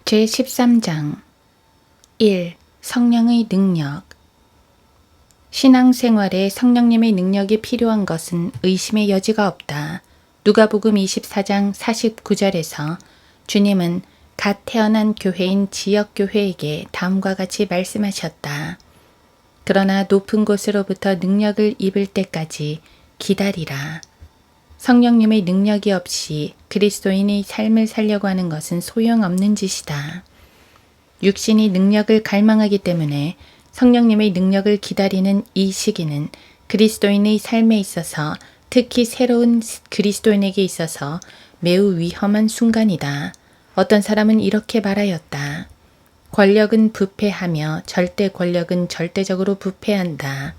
제13장 1. 성령의 능력. 신앙생활에 성령님의 능력이 필요한 것은 의심의 여지가 없다. 누가복음 24장 49절에서 주님은 갓 태어난 교회인 지역교회에게 다음과 같이 말씀하셨다. 그러나 높은 곳으로부터 능력을 입을 때까지 기다리라. 성령님의 능력이 없이 그리스도인의 삶을 살려고 하는 것은 소용없는 짓이다. 육신이 능력을 갈망하기 때문에 성령님의 능력을 기다리는 이 시기는 그리스도인의 삶에 있어서, 특히 새로운 그리스도인에게 있어서 매우 위험한 순간이다. 어떤 사람은 이렇게 말하였다. 권력은 부패하며 절대 권력은 절대적으로 부패한다.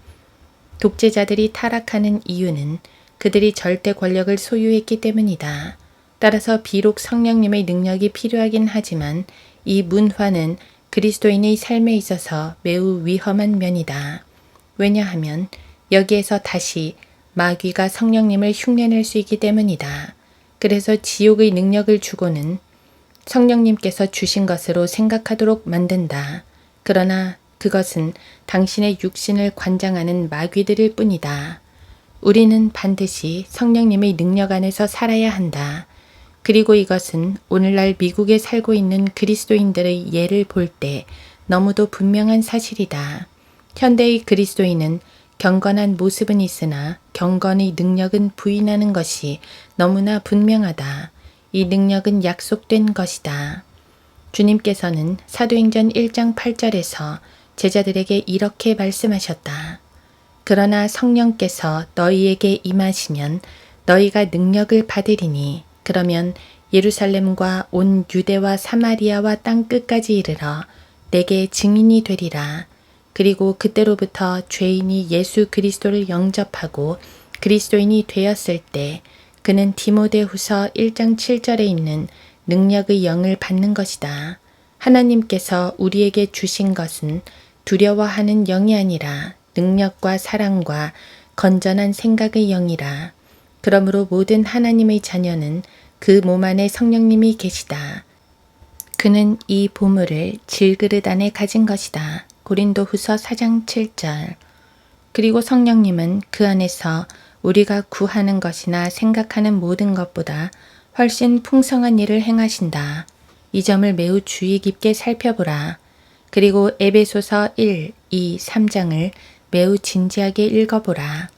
독재자들이 타락하는 이유는 그들이 절대 권력을 소유했기 때문이다. 따라서 비록 성령님의 능력이 필요하긴 하지만 이 문화는 그리스도인의 삶에 있어서 매우 위험한 면이다. 왜냐하면 여기에서 다시 마귀가 성령님을 흉내낼 수 있기 때문이다. 그래서 지옥의 능력을 주고는 성령님께서 주신 것으로 생각하도록 만든다. 그러나 그것은 당신의 육신을 관장하는 마귀들일 뿐이다. 우리는 반드시 성령님의 능력 안에서 살아야 한다. 그리고 이것은 오늘날 미국에 살고 있는 그리스도인들의 예를 볼 때 너무도 분명한 사실이다. 현대의 그리스도인은 경건한 모습은 있으나 경건의 능력은 부인하는 것이 너무나 분명하다. 이 능력은 약속된 것이다. 주님께서는 사도행전 1장 8절에서 제자들에게 이렇게 말씀하셨다. 그러나 성령께서 너희에게 임하시면 너희가 능력을 받으리니 그러면 예루살렘과 온 유대와 사마리아와 땅 끝까지 이르러 내게 증인이 되리라. 그리고 그때로부터 죄인이 예수 그리스도를 영접하고 그리스도인이 되었을 때 그는 디모데후서 1장 7절에 있는 능력의 영을 받는 것이다. 하나님께서 우리에게 주신 것은 두려워하는 영이 아니라 능력과 사랑과 건전한 생각의 영이라. 그러므로 모든 하나님의 자녀는 그 몸 안에 성령님이 계시다. 그는 이 보물을 질그릇 안에 가진 것이다. 고린도후서 4장 7절. 그리고 성령님은 그 안에서 우리가 구하는 것이나 생각하는 모든 것보다 훨씬 풍성한 일을 행하신다. 이 점을 매우 주의 깊게 살펴보라. 그리고 에베소서 1, 2, 3장을 매우 진지하게 읽어보라.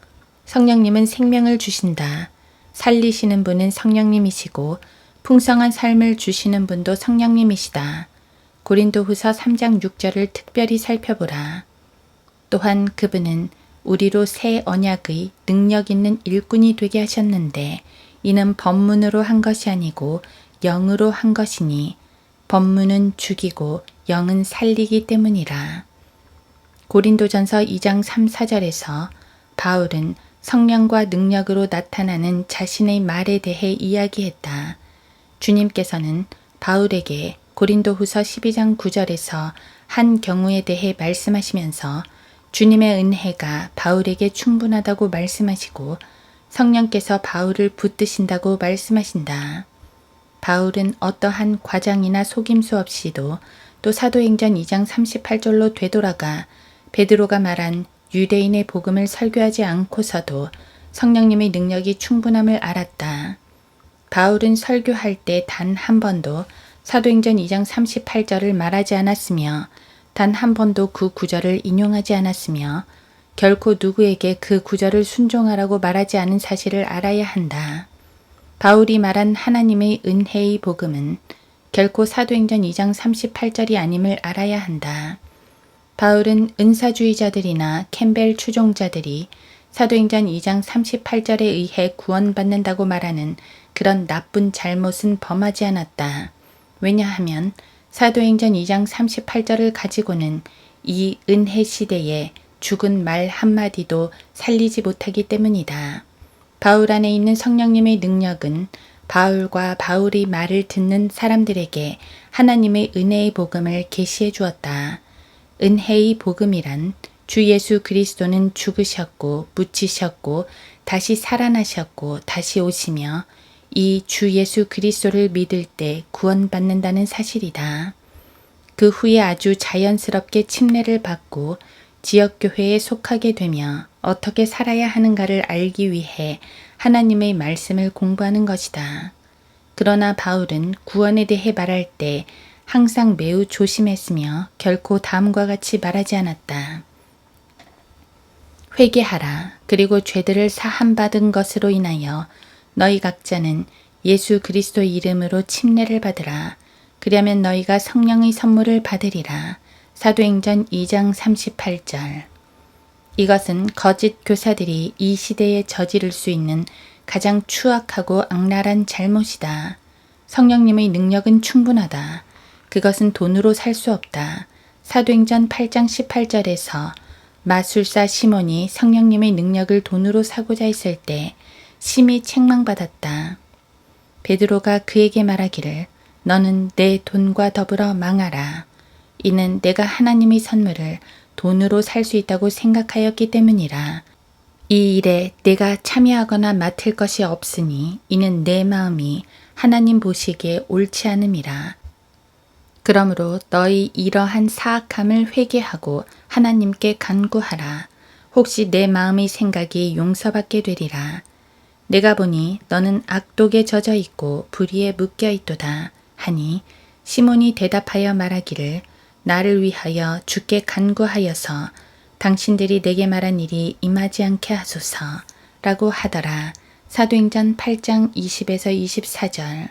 성령님은 생명을 주신다. 살리시는 분은 성령님이시고 풍성한 삶을 주시는 분도 성령님이시다. 고린도후서 3장 6절을 특별히 살펴보라. 또한 그분은 우리로 새 언약의 능력 있는 일꾼이 되게 하셨는데 이는 법문으로 한 것이 아니고 영으로 한 것이니 법문은 죽이고 영은 살리기 때문이라. 고린도전서 2장 3, 4절에서 바울은 성령과 능력으로 나타나는 자신의 말에 대해 이야기했다. 주님께서는 바울에게 고린도후서 12장 9절에서 한 경우에 대해 말씀하시면서 주님의 은혜가 바울에게 충분하다고 말씀하시고 성령께서 바울을 붙드신다고 말씀하신다. 바울은 어떠한 과장이나 속임수 없이도 또 사도행전 2장 38절로 되돌아가 베드로가 말한 유대인의 복음을 설교하지 않고서도 성령님의 능력이 충분함을 알았다. 바울은 설교할 때 단 한 번도 사도행전 2장 38절을 말하지 않았으며 단 한 번도 그 구절을 인용하지 않았으며 결코 누구에게 그 구절을 순종하라고 말하지 않은 사실을 알아야 한다. 바울이 말한 하나님의 은혜의 복음은 결코 사도행전 2장 38절이 아님을 알아야 한다. 바울은 은사주의자들이나 캠벨 추종자들이 사도행전 2장 38절에 의해 구원받는다고 말하는 그런 나쁜 잘못은 범하지 않았다. 왜냐하면 사도행전 2장 38절을 가지고는 이 은혜 시대에 죽은 말 한마디도 살리지 못하기 때문이다. 바울 안에 있는 성령님의 능력은 바울과 바울의 말을 듣는 사람들에게 하나님의 은혜의 복음을 계시해 주었다. 은혜의 복음이란 주 예수 그리스도는 죽으셨고 묻히셨고 다시 살아나셨고 다시 오시며 이 주 예수 그리스도를 믿을 때 구원받는다는 사실이다. 그 후에 아주 자연스럽게 침례를 받고 지역교회에 속하게 되며 어떻게 살아야 하는가를 알기 위해 하나님의 말씀을 공부하는 것이다. 그러나 바울은 구원에 대해 말할 때 항상 매우 조심했으며 결코 다음과 같이 말하지 않았다. 회개하라. 그리고 죄들을 사함받은 것으로 인하여 너희 각자는 예수 그리스도의 이름으로 침례를 받으라. 그리하면 너희가 성령의 선물을 받으리라. 사도행전 2장 38절. 이것은 거짓 교사들이 이 시대에 저지를 수 있는 가장 추악하고 악랄한 잘못이다. 성령님의 능력은 충분하다. 그것은 돈으로 살 수 없다. 사도행전 8장 18절에서 마술사 시몬이 성령님의 능력을 돈으로 사고자 했을 때 심히 책망받았다. 베드로가 그에게 말하기를 너는 내 돈과 더불어 망하라. 이는 내가 하나님의 선물을 돈으로 살 수 있다고 생각하였기 때문이라. 이 일에 내가 참여하거나 맡을 것이 없으니 이는 내 마음이 하나님 보시기에 옳지 않음이라. 그러므로 너희 이러한 사악함을 회개하고 하나님께 간구하라. 혹시 내 마음의 생각이 용서받게 되리라. 내가 보니 너는 악독에 젖어 있고 불의에 묶여 있도다 하니 시몬이 대답하여 말하기를 나를 위하여 주께 간구하여서 당신들이 내게 말한 일이 임하지 않게 하소서 라고 하더라. 사도행전 8장 20에서 24절.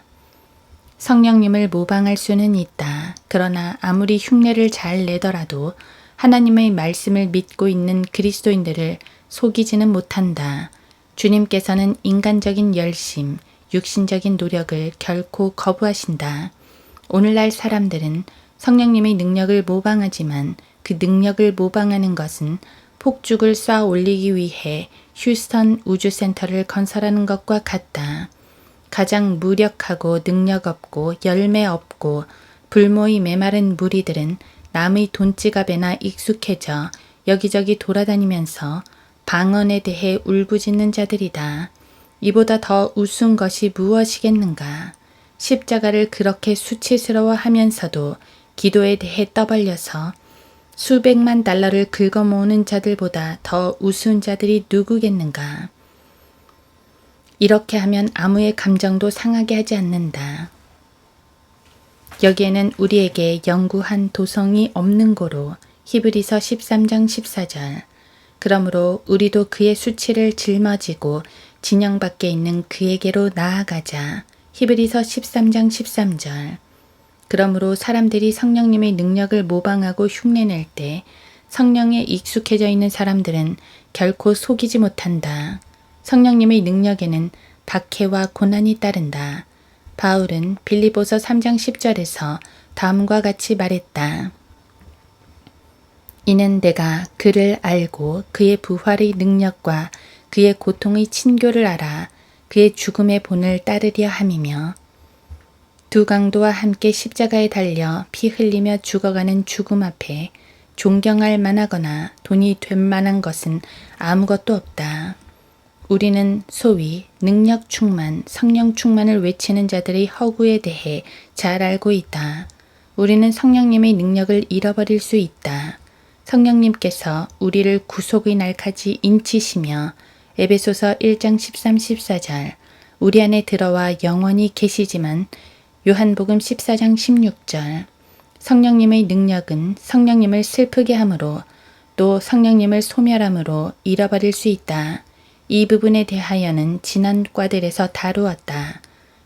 성령님을 모방할 수는 있다. 그러나 아무리 흉내를 잘 내더라도 하나님의 말씀을 믿고 있는 그리스도인들을 속이지는 못한다. 주님께서는 인간적인 열심, 육신적인 노력을 결코 거부하신다. 오늘날 사람들은 성령님의 능력을 모방하지만 그 능력을 모방하는 것은 폭죽을 쏴 올리기 위해 휴스턴 우주센터를 건설하는 것과 같다. 가장 무력하고 능력 없고 열매 없고 불모의 메마른 무리들은 남의 돈지갑에나 익숙해져 여기저기 돌아다니면서 방언에 대해 울부짖는 자들이다. 이보다 더 우스운 것이 무엇이겠는가. 십자가를 그렇게 수치스러워 하면서도 기도에 대해 떠벌려서 수백만 달러를 긁어모으는 자들보다 더 우스운 자들이 누구겠는가. 이렇게 하면 아무의 감정도 상하게 하지 않는다. 여기에는 우리에게 영구한 도성이 없는 고로 히브리서 13장 14절. 그러므로 우리도 그의 수치를 짊어지고 진영 밖에 있는 그에게로 나아가자. 히브리서 13장 13절. 그러므로 사람들이 성령님의 능력을 모방하고 흉내낼 때 성령에 익숙해져 있는 사람들은 결코 속이지 못한다. 성령님의 능력에는 박해와 고난이 따른다. 바울은 빌립보서 3장 10절에서 다음과 같이 말했다. 이는 내가 그를 알고 그의 부활의 능력과 그의 고통의 친교를 알아 그의 죽음의 본을 따르려 함이며 두 강도와 함께 십자가에 달려 피 흘리며 죽어가는 죽음 앞에 존경할 만하거나 돈이 될 만한 것은 아무것도 없다. 우리는 소위 능력 충만, 성령 충만을 외치는 자들의 허구에 대해 잘 알고 있다. 우리는 성령님의 능력을 잃어버릴 수 있다. 성령님께서 우리를 구속의 날까지 인치시며 에베소서 1장 13, 14절 우리 안에 들어와 영원히 계시지만 요한복음 14장 16절 성령님의 능력은 성령님을 슬프게 함으로 또 성령님을 소멸함으로 잃어버릴 수 있다. 이 부분에 대하여는 지난 과들에서 다루었다.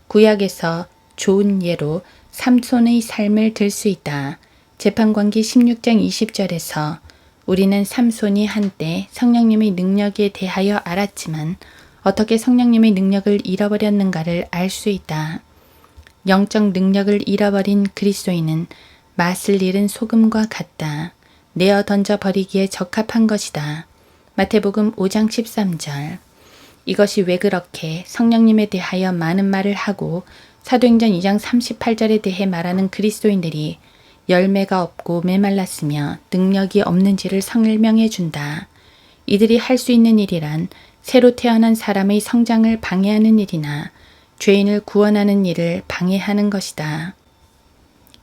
구약에서 좋은 예로 삼손의 삶을 들 수 있다. 재판관기 16장 20절에서 우리는 삼손이 한때 성령님의 능력에 대하여 알았지만 어떻게 성령님의 능력을 잃어버렸는가를 알 수 있다. 영적 능력을 잃어버린 그리스도인은 맛을 잃은 소금과 같다. 내어 던져 버리기에 적합한 것이다. 마태복음 5장 13절. 이것이 왜 그렇게 성령님에 대하여 많은 말을 하고 사도행전 2장 38절에 대해 말하는 그리스도인들이 열매가 없고 메말랐으며 능력이 없는지를 설명해 준다. 이들이 할 수 있는 일이란 새로 태어난 사람의 성장을 방해하는 일이나 죄인을 구원하는 일을 방해하는 것이다.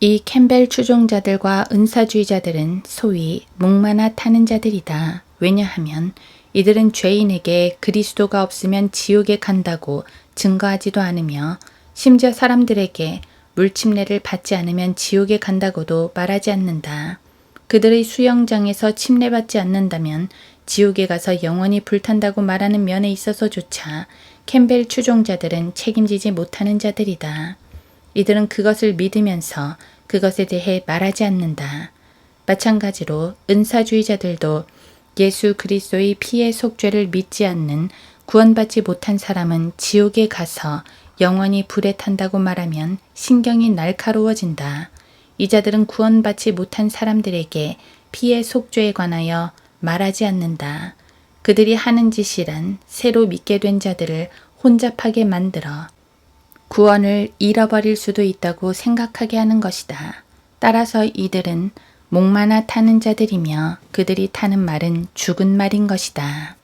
이 캠벨 추종자들과 은사주의자들은 소위 목마나 타는 자들이다. 왜냐하면 이들은 죄인에게 그리스도가 없으면 지옥에 간다고 증거하지도 않으며 심지어 사람들에게 물침례를 받지 않으면 지옥에 간다고도 말하지 않는다. 그들의 수영장에서 침례받지 않는다면 지옥에 가서 영원히 불탄다고 말하는 면에 있어서조차 캠벨 추종자들은 책임지지 못하는 자들이다. 이들은 그것을 믿으면서 그것에 대해 말하지 않는다. 마찬가지로 은사주의자들도 예수 그리스도의 피의 속죄를 믿지 않는 구원받지 못한 사람은 지옥에 가서 영원히 불에 탄다고 말하면 신경이 날카로워진다. 이 자들은 구원받지 못한 사람들에게 피의 속죄에 관하여 말하지 않는다. 그들이 하는 짓이란 새로 믿게 된 자들을 혼잡하게 만들어 구원을 잃어버릴 수도 있다고 생각하게 하는 것이다. 따라서 이들은 목마나 타는 자들이며 그들이 타는 말은 죽은 말인 것이다.